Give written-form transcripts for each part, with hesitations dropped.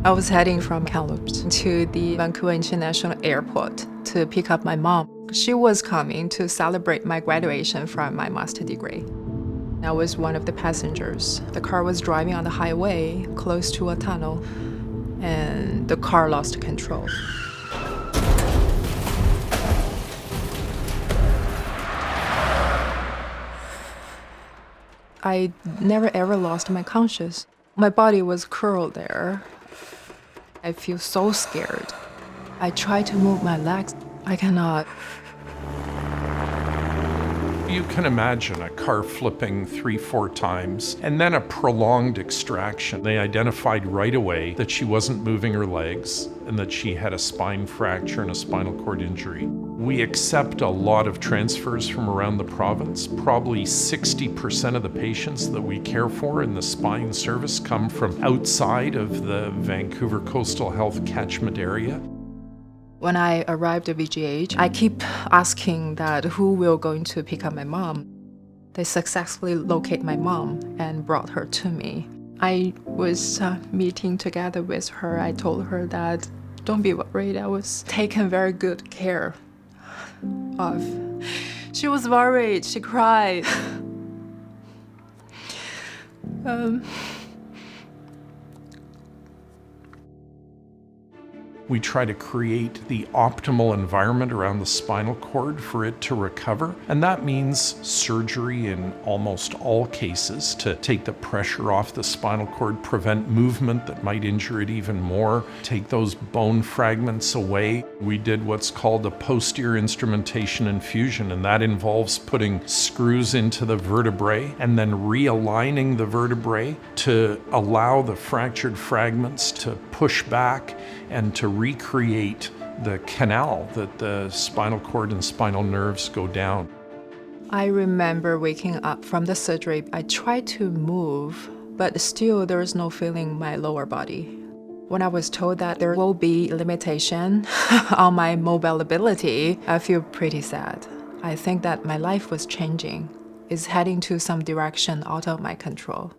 I was heading from Kamloops to the Vancouver International Airport to pick up my mom. She was coming to celebrate my graduation from my master's degree. I was one of the passengers. The car was driving on the highway close to a tunnel, and the car lost control. I never ever lost my conscious. My body was curled there. I feel so scared. I try to move my legs. I cannot. You can imagine a car flipping 3-4 times and then a prolonged extraction. They identified right away that she wasn't moving her legs and that she had a spine fracture and a spinal cord injury. We accept a lot of transfers from around the province. Probably 60% of the patients that we care for in the spine service come from outside of the Vancouver Coastal Health catchment area. When I arrived at VGH, I keep asking that who will going to pick up my mom. They successfully locate my mom and brought her to me. I was meeting together with her. I told her that, don't be worried, I was taken very good care of. She was worried, she cried. We try to create the optimal environment around the spinal cord for it to recover. And that means surgery in almost all cases to take the pressure off the spinal cord, prevent movement that might injure it even more, take those bone fragments away. We did what's called a posterior instrumentation infusion, and that involves putting screws into the vertebrae and then realigning the vertebrae to allow the fractured fragments to push back and to recreate the canal that the spinal cord and spinal nerves go down. I remember waking up from the surgery. I tried to move, but still there is no feeling in my lower body. When I was told that there will be limitation on my mobility, I feel pretty sad. I think that my life was changing. It's heading to some direction out of my control.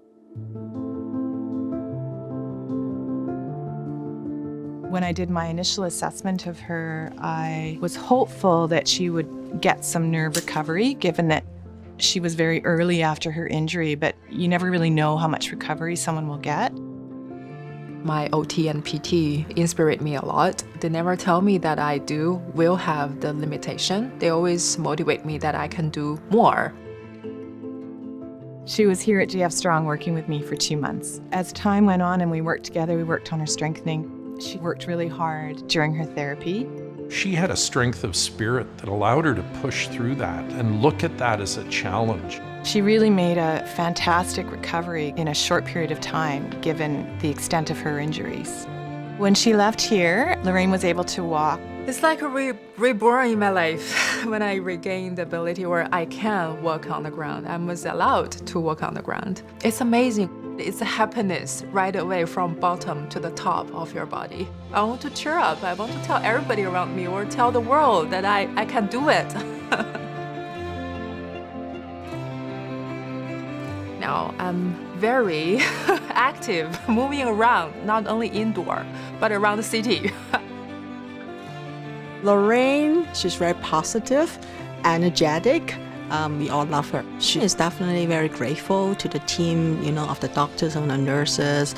When I did my initial assessment of her, I was hopeful that she would get some nerve recovery, given that she was very early after her injury, but you never really know how much recovery someone will get. My OT and PT inspired me a lot. They never tell me that I will have the limitation. They always motivate me that I can do more. She was here at GF Strong working with me for 2 months. As time went on and we worked together, we worked on her strengthening. She worked really hard during her therapy. She had a strength of spirit that allowed her to push through that and look at that as a challenge. She really made a fantastic recovery in a short period of time, given the extent of her injuries. When she left here, Lorraine was able to walk. It's like a reborn in my life when I regained the ability where I can walk on the ground. I was allowed to walk on the ground. It's amazing. It's a happiness right away from bottom to the top of your body. I want to cheer up. I want to tell everybody around me or tell the world that I can do it. Now I'm very active, moving around, not only indoor, but around the city. Lorraine, she's very positive, energetic. We all love her. She is definitely very grateful to the team, of the doctors and the nurses,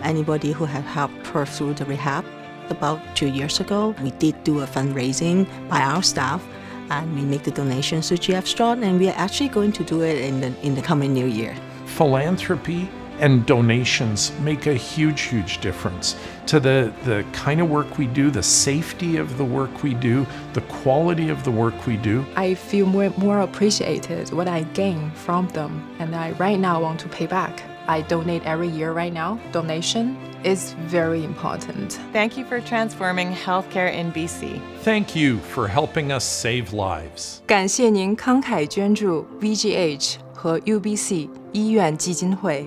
anybody who had helped her through the rehab. About 2 years ago, we did do a fundraising by our staff, and we make the donations to GF Strong, and we are actually going to do it in the coming new year. Philanthropy and donations make a huge difference to the kind of work we do, the safety of the work we do, the quality of the work we do. I feel more appreciated what I gain from them, and I right now want to pay back. I donate every year right now. Donation is very important. Thank you for transforming healthcare in BC. Thank you for helping us save lives. 感谢您慷慨捐助 VGH 和 UBC 医院基金会。